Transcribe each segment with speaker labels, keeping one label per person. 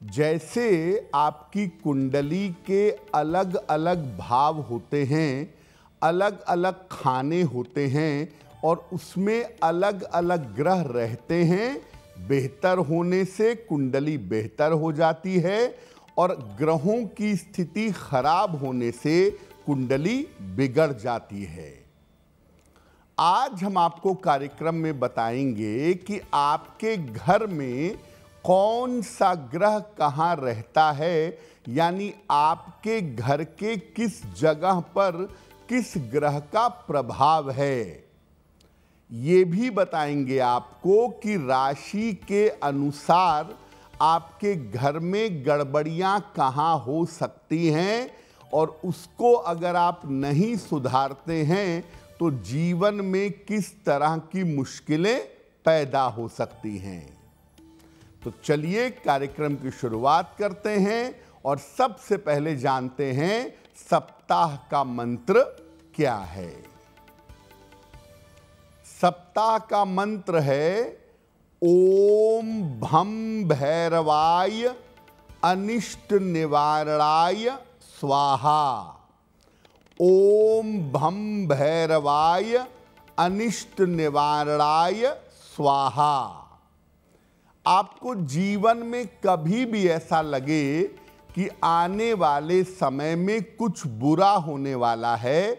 Speaker 1: जैसे आपकी कुंडली के अलग अलग भाव होते हैं, अलग अलग खाने होते हैं और उसमें अलग अलग ग्रह रहते हैं, बेहतर होने से कुंडली बेहतर हो जाती है और ग्रहों की स्थिति खराब होने से कुंडली बिगड़ जाती है। आज हम आपको कार्यक्रम में बताएंगे कि आपके घर में कौन सा ग्रह कहाँ रहता है, यानी आपके घर के किस जगह पर किस ग्रह का प्रभाव है। ये भी बताएंगे आपको कि राशि के अनुसार आपके घर में गड़बड़ियां कहाँ हो सकती हैं और उसको अगर आप नहीं सुधारते हैं तो जीवन में किस तरह की मुश्किलें पैदा हो सकती हैं। तो चलिए कार्यक्रम की शुरुआत करते हैं और सबसे पहले जानते हैं सप्ताह का मंत्र क्या है। सप्ताह का मंत्र है ओम भम भैरवाय अनिष्ट निवारणाय स्वाहा। ओम भम भैरवाय अनिष्ट निवारणाय स्वाहा। आपको जीवन में कभी भी ऐसा लगे कि आने वाले समय में कुछ बुरा होने वाला है,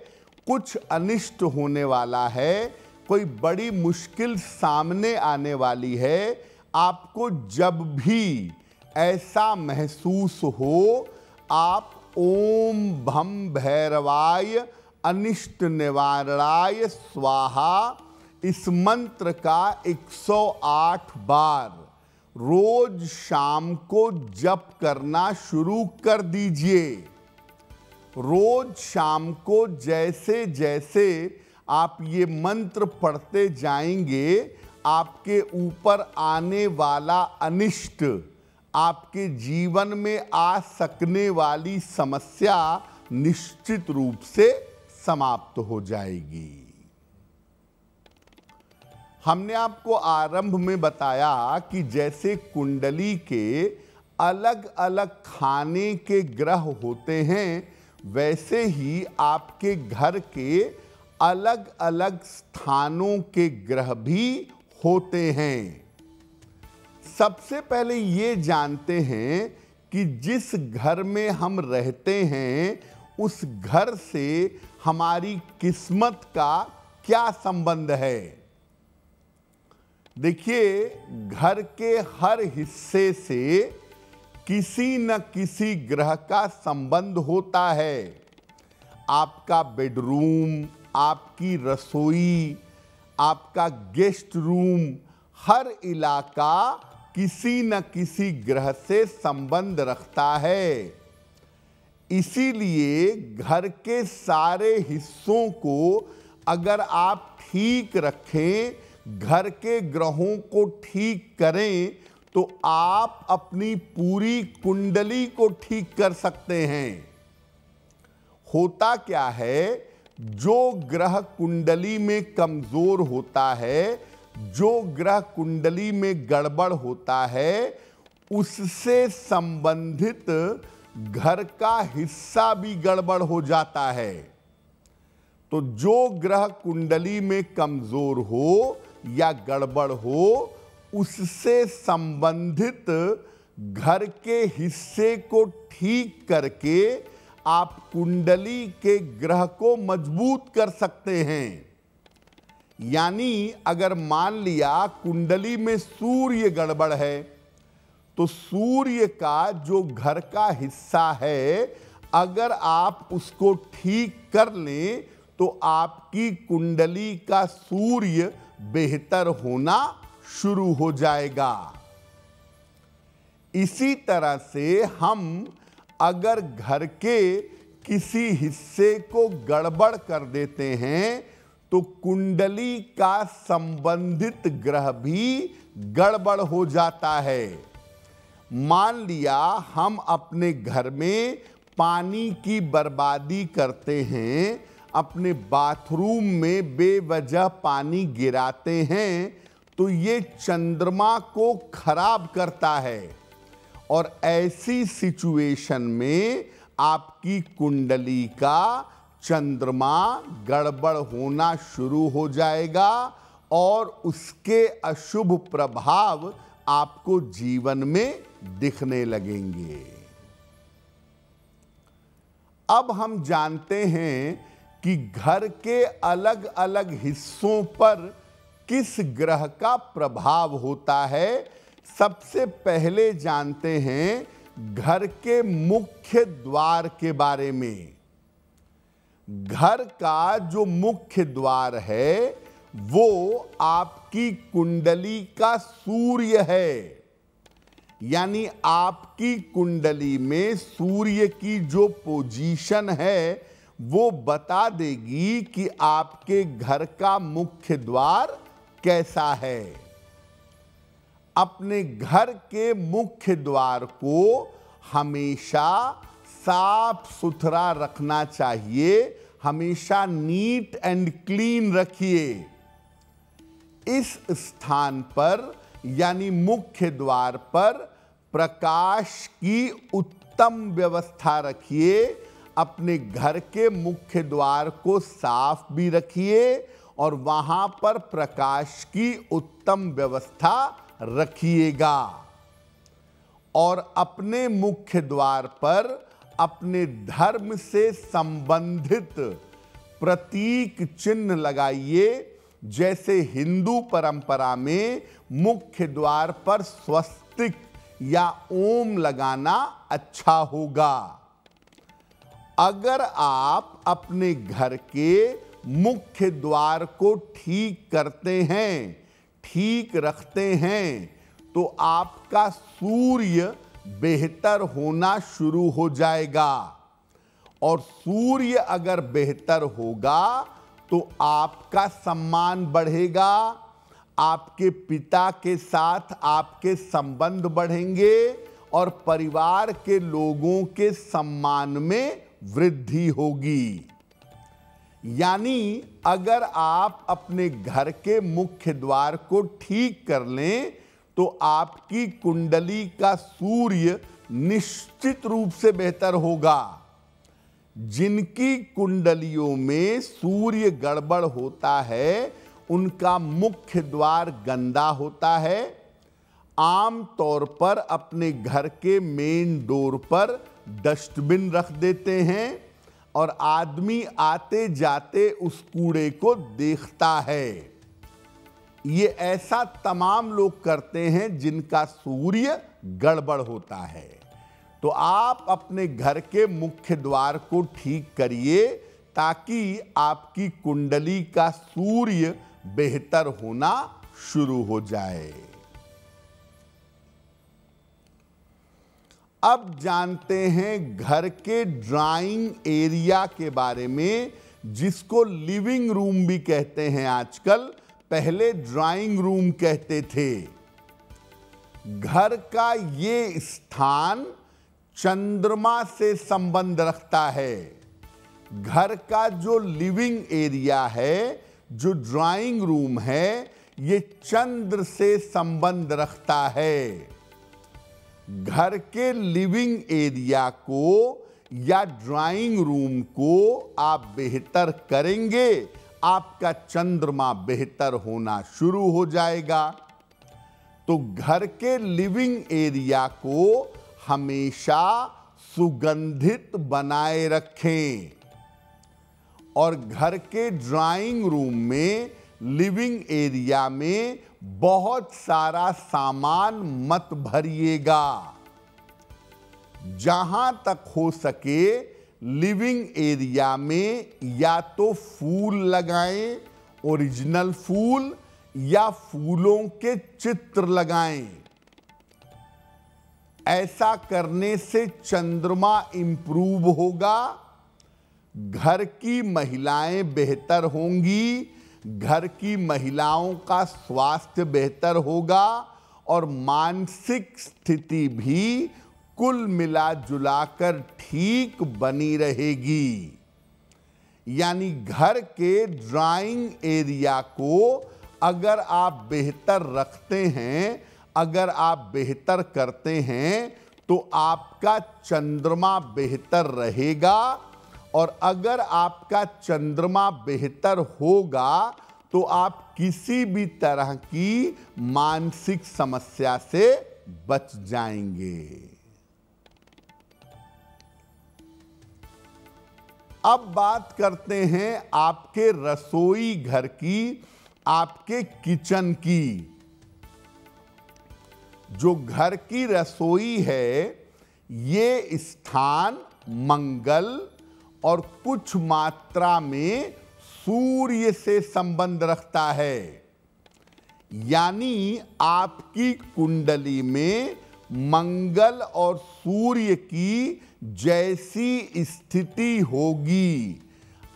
Speaker 1: कुछ अनिष्ट होने वाला है, कोई बड़ी मुश्किल सामने आने वाली है, आपको जब भी ऐसा महसूस हो आप ओम भम भैरवाय अनिष्ट निवारणाय स्वाहा इस मंत्र का 108 बार रोज शाम को जप करना शुरू कर दीजिए। रोज शाम को जैसे जैसे आप ये मंत्र पढ़ते जाएंगे, आपके ऊपर आने वाला अनिष्ट, आपके जीवन में आ सकने वाली समस्या निश्चित रूप से समाप्त हो जाएगी। हमने आपको आरंभ में बताया कि जैसे कुंडली के अलग अलग खाने के ग्रह होते हैं, वैसे ही आपके घर के अलग अलग स्थानों के ग्रह भी होते हैं। सबसे पहले ये जानते हैं कि जिस घर में हम रहते हैं उस घर से हमारी किस्मत का क्या संबंध है। देखिए, घर के हर हिस्से से किसी न किसी ग्रह का संबंध होता है। आपका बेडरूम, आपकी रसोई, आपका गेस्ट रूम, हर इलाका किसी न किसी ग्रह से संबंध रखता है। इसीलिए घर के सारे हिस्सों को अगर आप ठीक रखें, घर के ग्रहों को ठीक करें, तो आप अपनी पूरी कुंडली को ठीक कर सकते हैं। होता क्या है, जो ग्रह कुंडली में कमजोर होता है, जो ग्रह कुंडली में गड़बड़ होता है, उससे संबंधित घर का हिस्सा भी गड़बड़ हो जाता है। तो जो ग्रह कुंडली में कमजोर हो या गड़बड़ हो, उससे संबंधित घर के हिस्से को ठीक करके आप कुंडली के ग्रह को मजबूत कर सकते हैं। यानी अगर मान लिया कुंडली में सूर्य गड़बड़ है, तो सूर्य का जो घर का हिस्सा है, अगर आप उसको ठीक कर लें तो आपकी कुंडली का सूर्य बेहतर होना शुरू हो जाएगा। इसी तरह से हम अगर घर के किसी हिस्से को गड़बड़ कर देते हैं तो कुंडली का संबंधित ग्रह भी गड़बड़ हो जाता है। मान लिया हम अपने घर में पानी की बर्बादी करते हैं, अपने बाथरूम में बेवजह पानी गिराते हैं, तो ये चंद्रमा को खराब करता है और ऐसी सिचुएशन में आपकी कुंडली का चंद्रमा गड़बड़ होना शुरू हो जाएगा और उसके अशुभ प्रभाव आपको जीवन में दिखने लगेंगे। अब हम जानते हैं कि घर के अलग अलग हिस्सों पर किस ग्रह का प्रभाव होता है। सबसे पहले जानते हैं घर के मुख्य द्वार के बारे में। घर का जो मुख्य द्वार है वो आपकी कुंडली का सूर्य है। यानी आपकी कुंडली में सूर्य की जो पोजीशन है वो बता देगी कि आपके घर का मुख्य द्वार कैसा है। अपने घर के मुख्य द्वार को हमेशा साफ सुथरा रखना चाहिए। हमेशा नीट एंड क्लीन रखिए। इस स्थान पर यानी मुख्य द्वार पर प्रकाश की उत्तम व्यवस्था रखिए। अपने घर के मुख्य द्वार को साफ भी रखिए और वहां पर प्रकाश की उत्तम व्यवस्था रखिएगा। और अपने मुख्य द्वार पर अपने धर्म से संबंधित प्रतीक चिन्ह लगाइए। जैसे हिंदू परंपरा में मुख्य द्वार पर स्वस्तिक या ओम लगाना अच्छा होगा। अगर आप अपने घर के मुख्य द्वार को ठीक करते हैं, ठीक रखते हैं, तो आपका सूर्य बेहतर होना शुरू हो जाएगा। और सूर्य अगर बेहतर होगा तो आपका सम्मान बढ़ेगा। आपके पिता के साथ आपके संबंध बढ़ेंगे और परिवार के लोगों के सम्मान में वृद्धि होगी। यानी अगर आप अपने घर के मुख्य द्वार को ठीक कर लें तो आपकी कुंडली का सूर्य निश्चित रूप से बेहतर होगा। जिनकी कुंडलियों में सूर्य गड़बड़ होता है उनका मुख्य द्वार गंदा होता है। आम तौर पर अपने घर के मेन डोर पर डस्टबिन रख देते हैं और आदमी आते जाते उस कूड़े को देखता है। ये ऐसा तमाम लोग करते हैं जिनका सूर्य गड़बड़ होता है। तो आप अपने घर के मुख्य द्वार को ठीक करिए ताकि आपकी कुंडली का सूर्य बेहतर होना शुरू हो जाए। अब जानते हैं घर के ड्राइंग एरिया के बारे में, जिसको लिविंग रूम भी कहते हैं आजकल, पहले ड्राइंग रूम कहते थे। घर का ये स्थान चंद्रमा से संबंध रखता है। घर का जो लिविंग एरिया है, जो ड्राइंग रूम है, ये चंद्र से संबंध रखता है। घर के लिविंग एरिया को या ड्राइंग रूम को आप बेहतर करेंगे, आपका चंद्रमा बेहतर होना शुरू हो जाएगा। तो घर के लिविंग एरिया को हमेशा सुगंधित बनाए रखें और घर के ड्राइंग रूम में, लिविंग एरिया में बहुत सारा सामान मत भरिएगा। जहां तक हो सके लिविंग एरिया में या तो फूल लगाएं, ओरिजिनल फूल, या फूलों के चित्र लगाएं। ऐसा करने से चंद्रमा इंप्रूव होगा, घर की महिलाएं बेहतर होंगी, घर की महिलाओं का स्वास्थ्य बेहतर होगा और मानसिक स्थिति भी कुल मिला जुलाकर ठीक बनी रहेगी। यानी घर के ड्राइंग एरिया को अगर आप बेहतर रखते हैं, अगर आप बेहतर करते हैं, तो आपका चंद्रमा बेहतर रहेगा, और अगर आपका चंद्रमा बेहतर होगा तो आप किसी भी तरह की मानसिक समस्या से बच जाएंगे। अब बात करते हैं आपके रसोई घर की, आपके किचन की। जो घर की रसोई है, ये स्थान मंगल और कुछ मात्रा में सूर्य से संबंध रखता है। यानी आपकी कुंडली में मंगल और सूर्य की जैसी स्थिति होगी,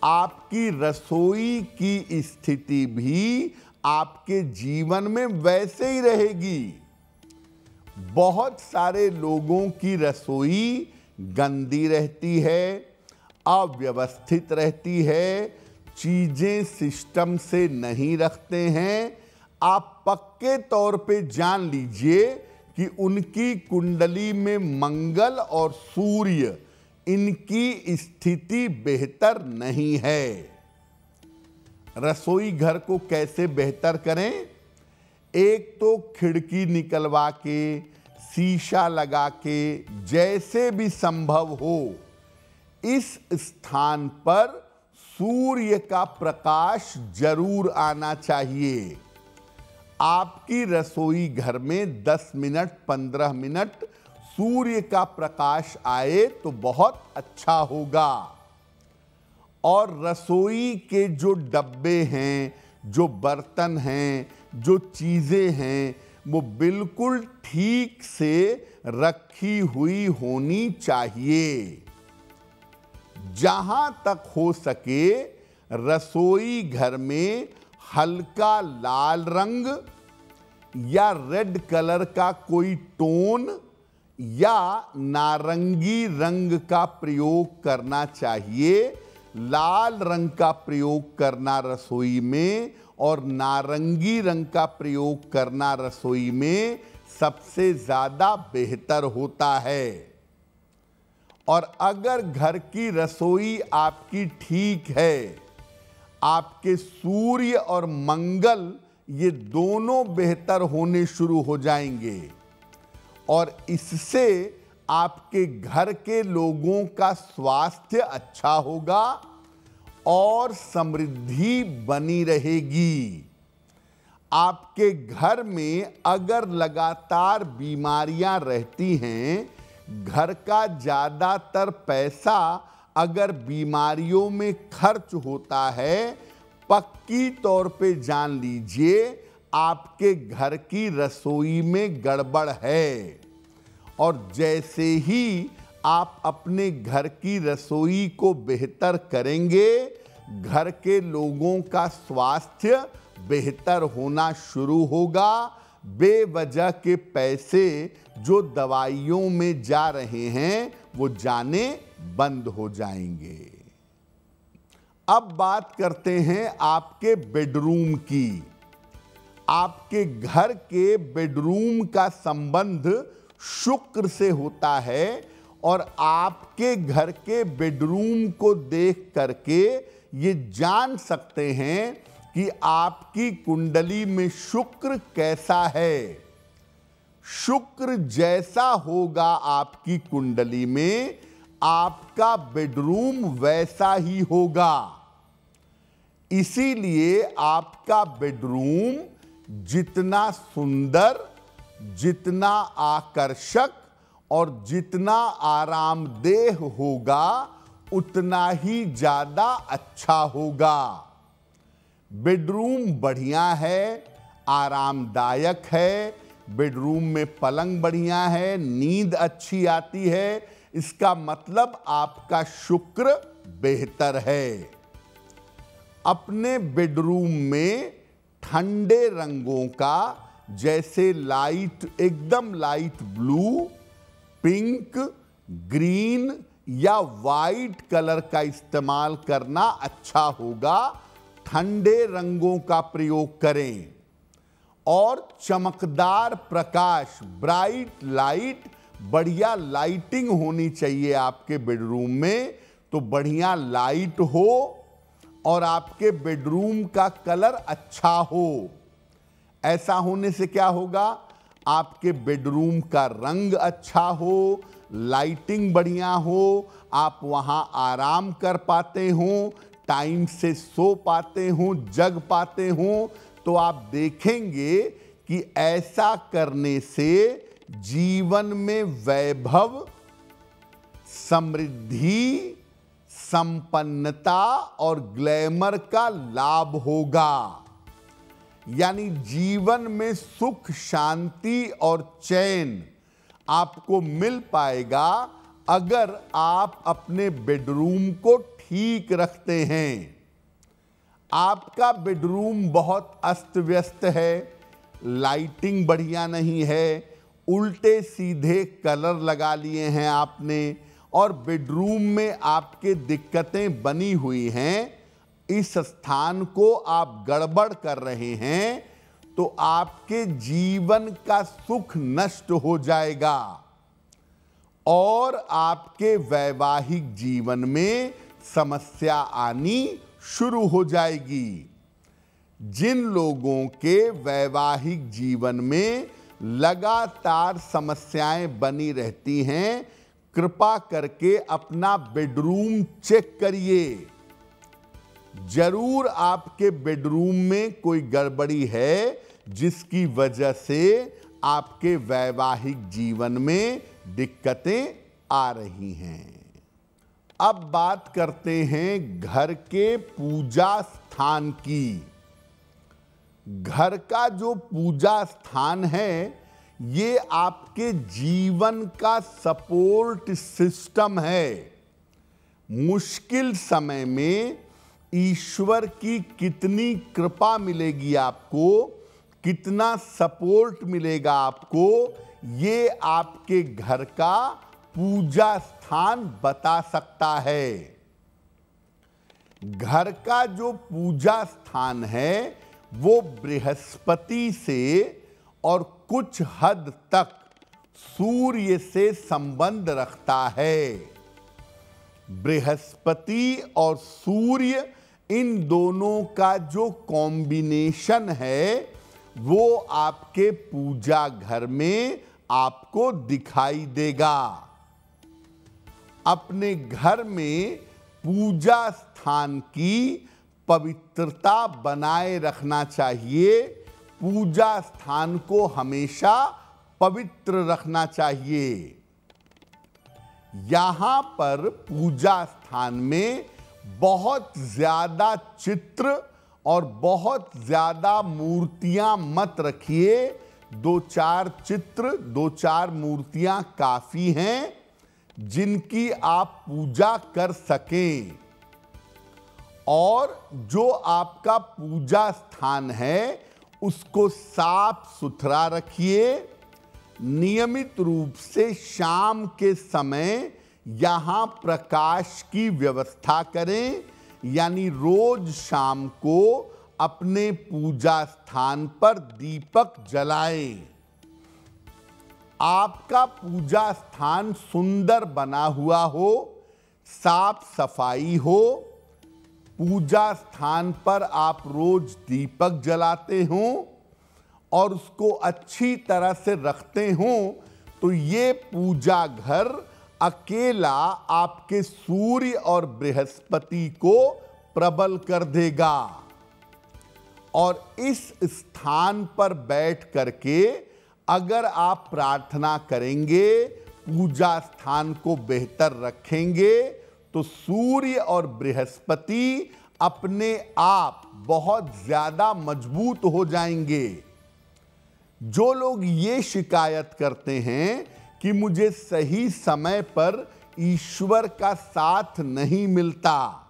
Speaker 1: आपकी रसोई की स्थिति भी आपके जीवन में वैसे ही रहेगी। बहुत सारे लोगों की रसोई गंदी रहती है, अव्यवस्थित रहती है, चीजें सिस्टम से नहीं रखते हैं। आप पक्के तौर पे जान लीजिए कि उनकी कुंडली में मंगल और सूर्य, इनकी स्थिति बेहतर नहीं है। रसोई घर को कैसे बेहतर करें? एक तो खिड़की निकलवा के, शीशा लगा के, जैसे भी संभव हो इस स्थान पर सूर्य का प्रकाश जरूर आना चाहिए। आपकी रसोई घर में 10 मिनट 15 मिनट सूर्य का प्रकाश आए तो बहुत अच्छा होगा। और रसोई के जो डब्बे हैं, जो बर्तन हैं, जो चीजें हैं, वो बिल्कुल ठीक से रखी हुई होनी चाहिए। जहां तक हो सके रसोई घर में हल्का लाल रंग या रेड कलर का कोई टोन या नारंगी रंग का प्रयोग करना चाहिए। लाल रंग का प्रयोग करना रसोई में और नारंगी रंग का प्रयोग करना रसोई में सबसे ज्यादा बेहतर होता है। और अगर घर की रसोई आपकी ठीक है, आपके सूर्य और मंगल ये दोनों बेहतर होने शुरू हो जाएंगे और इससे आपके घर के लोगों का स्वास्थ्य अच्छा होगा और समृद्धि बनी रहेगी। आपके घर में अगर लगातार बीमारियां रहती हैं, घर का ज्यादातर पैसा अगर बीमारियों में खर्च होता है, पक्की तौर पे जान लीजिए आपके घर की रसोई में गड़बड़ है। और जैसे ही आप अपने घर की रसोई को बेहतर करेंगे, घर के लोगों का स्वास्थ्य बेहतर होना शुरू होगा। बेवजह के पैसे जो दवाइयों में जा रहे हैं वो जाने बंद हो जाएंगे। अब बात करते हैं आपके बेडरूम की। आपके घर के बेडरूम का संबंध शुक्र से होता है और आपके घर के बेडरूम को देख करके ये जान सकते हैं कि आपकी कुंडली में शुक्र कैसा है। शुक्र जैसा होगा आपकी कुंडली में, आपका बेडरूम वैसा ही होगा। इसीलिए आपका बेडरूम जितना सुंदर, जितना आकर्षक और जितना आरामदेह होगा, उतना ही ज्यादा अच्छा होगा। बेडरूम बढ़िया है, आरामदायक है, बेडरूम में पलंग बढ़िया है, नींद अच्छी आती है, इसका मतलब आपका शुक्र बेहतर है। अपने बेडरूम में ठंडे रंगों का, जैसे लाइट, एकदम लाइट ब्लू, पिंक, ग्रीन या वाइट कलर का इस्तेमाल करना अच्छा होगा। ठंडे रंगों का प्रयोग करें और चमकदार प्रकाश, ब्राइट लाइट बढ़िया लाइटिंग होनी चाहिए आपके बेडरूम में, तो बढ़िया लाइट हो और आपके बेडरूम का कलर अच्छा हो। ऐसा होने से क्या होगा, आपके बेडरूम का रंग अच्छा हो, लाइटिंग बढ़िया हो, आप वहां आराम कर पाते हो, टाइम से सो पाते हो, जग पाते हो। तो आप देखेंगे कि ऐसा करने से जीवन में वैभव, समृद्धि, संपन्नता और ग्लैमर का लाभ होगा। यानी जीवन में सुख, शांति और चैन आपको मिल पाएगा अगर आप अपने बेडरूम को ठीक रखते हैं। आपका बेडरूम बहुत अस्त व्यस्त है, लाइटिंग बढ़िया नहीं है, उल्टे सीधे कलर लगा लिए हैं आपने और बेडरूम में आपके दिक्कतें बनी हुई हैं, इस स्थान को आप गड़बड़ कर रहे हैं, तो आपके जीवन का सुख नष्ट हो जाएगा और आपके वैवाहिक जीवन में समस्या आनी शुरू हो जाएगी। जिन लोगों के वैवाहिक जीवन में लगातार समस्याएं बनी रहती हैं, कृपा करके अपना बेडरूम चेक करिए। जरूर आपके बेडरूम में कोई गड़बड़ी है जिसकी वजह से आपके वैवाहिक जीवन में दिक्कतें आ रही हैं। अब बात करते हैं घर के पूजा स्थान की। घर का जो पूजा स्थान है, ये आपके जीवन का सपोर्ट सिस्टम है। मुश्किल समय में ईश्वर की कितनी कृपा मिलेगी आपको, कितना सपोर्ट मिलेगा आपको, ये आपके घर का पूजा स्थान बता सकता है। घर का जो पूजा स्थान है वो बृहस्पति से और कुछ हद तक सूर्य से संबंध रखता है। बृहस्पति और सूर्य, इन दोनों का जो कॉम्बिनेशन है वो आपके पूजा घर में आपको दिखाई देगा। अपने घर में पूजा स्थान की पवित्रता बनाए रखना चाहिए। पूजा स्थान को हमेशा पवित्र रखना चाहिए। यहां पर पूजा स्थान में बहुत ज्यादा चित्र और बहुत ज्यादा मूर्तियां मत रखिए। 2-4 चित्र, 2-4 मूर्तियां काफी हैं जिनकी आप पूजा कर सकें। और जो आपका पूजा स्थान है उसको साफ सुथरा रखिए। नियमित रूप से शाम के समय यहाँ प्रकाश की व्यवस्था करें, यानी रोज शाम को अपने पूजा स्थान पर दीपक जलाएं। आपका पूजा स्थान सुंदर बना हुआ हो, साफ सफाई हो, पूजा स्थान पर आप रोज दीपक जलाते हों और उसको अच्छी तरह से रखते हों, तो ये पूजा घर अकेला आपके सूर्य और बृहस्पति को प्रबल कर देगा। और इस स्थान पर बैठ करके अगर आप प्रार्थना करेंगे, पूजा स्थान को बेहतर रखेंगे, तो सूर्य और बृहस्पति अपने आप बहुत ज्यादा मजबूत हो जाएंगे। जो लोग ये शिकायत करते हैं कि मुझे सही समय पर ईश्वर का साथ नहीं मिलता,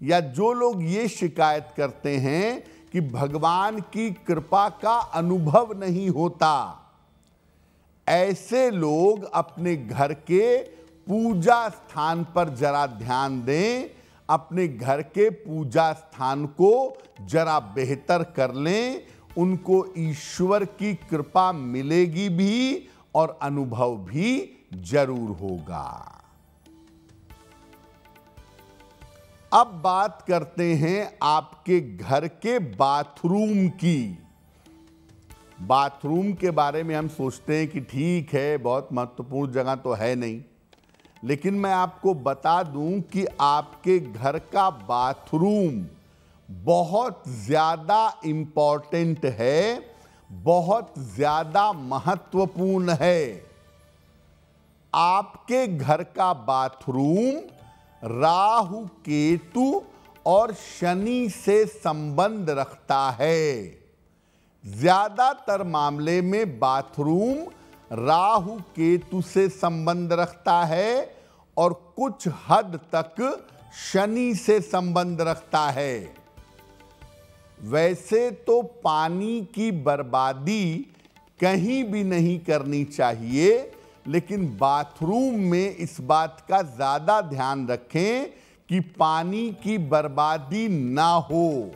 Speaker 1: या जो लोग ये शिकायत करते हैं कि भगवान की कृपा का अनुभव नहीं होता, ऐसे लोग अपने घर के पूजा स्थान पर जरा ध्यान दें, अपने घर के पूजा स्थान को जरा बेहतर कर लें। उनको ईश्वर की कृपा मिलेगी भी और अनुभव भी जरूर होगा। अब बात करते हैं आपके घर के बाथरूम की। बाथरूम के बारे में हम सोचते हैं कि ठीक है, बहुत महत्वपूर्ण जगह तो है नहीं, लेकिन मैं आपको बता दूं कि आपके घर का बाथरूम बहुत ज़्यादा इम्पॉर्टेंट है, बहुत ज़्यादा महत्वपूर्ण है। आपके घर का बाथरूम राहु, केतु और शनि से संबंध रखता है। ज्यादातर मामले में बाथरूम राहु केतु से संबंध रखता है और कुछ हद तक शनि से संबंध रखता है। वैसे तो पानी की बर्बादी कहीं भी नहीं करनी चाहिए, लेकिन बाथरूम में इस बात का ज्यादा ध्यान रखें कि पानी की बर्बादी ना हो,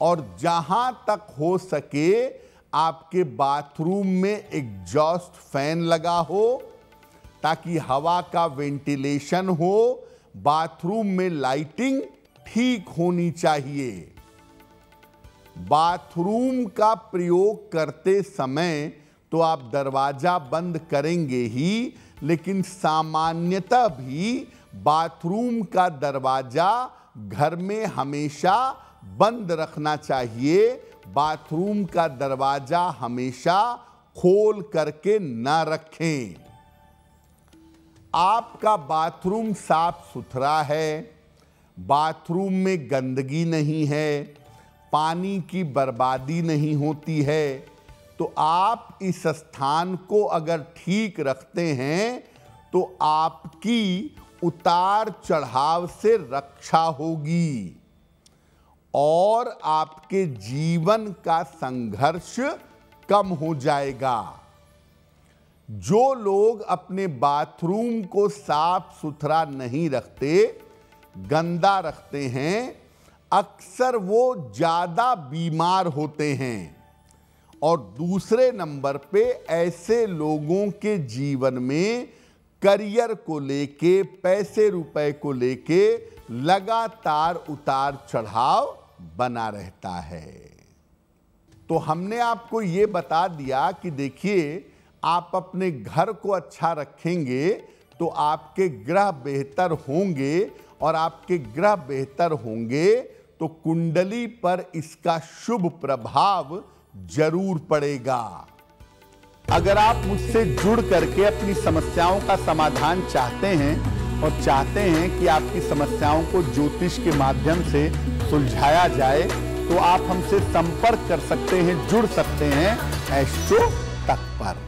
Speaker 1: और जहां तक हो सके आपके बाथरूम में एग्जॉस्ट फैन लगा हो ताकि हवा का वेंटिलेशन हो। बाथरूम में लाइटिंग ठीक होनी चाहिए। बाथरूम का प्रयोग करते समय तो आप दरवाजा बंद करेंगे ही, लेकिन सामान्यतः भी बाथरूम का दरवाजा घर में हमेशा बंद रखना चाहिए। बाथरूम का दरवाजा हमेशा खोल करके ना रखें। आपका बाथरूम साफ सुथरा है, बाथरूम में गंदगी नहीं है, पानी की बर्बादी नहीं होती है, तो आप इस स्थान को अगर ठीक रखते हैं तो आपकी उतार चढ़ाव से रक्षा होगी और आपके जीवन का संघर्ष कम हो जाएगा। जो लोग अपने बाथरूम को साफ सुथरा नहीं रखते, गंदा रखते हैं, अक्सर वो ज्यादा बीमार होते हैं। और दूसरे नंबर पे ऐसे लोगों के जीवन में करियर को लेके, पैसे रुपए को लेके लगातार उतार चढ़ाव बना रहता है। तो हमने आपको ये बता दिया कि देखिए, आप अपने घर को अच्छा रखेंगे तो आपके ग्रह बेहतर होंगे, और आपके ग्रह बेहतर होंगे तो कुंडली पर इसका शुभ प्रभाव जरूर पड़ेगा। अगर आप मुझसे जुड़ करके अपनी समस्याओं का समाधान चाहते हैं और चाहते हैं कि आपकी समस्याओं को ज्योतिष के माध्यम से सुलझाया जाए, तो आप हमसे संपर्क कर सकते हैं, जुड़ सकते हैं एस्ट्रो तक पर।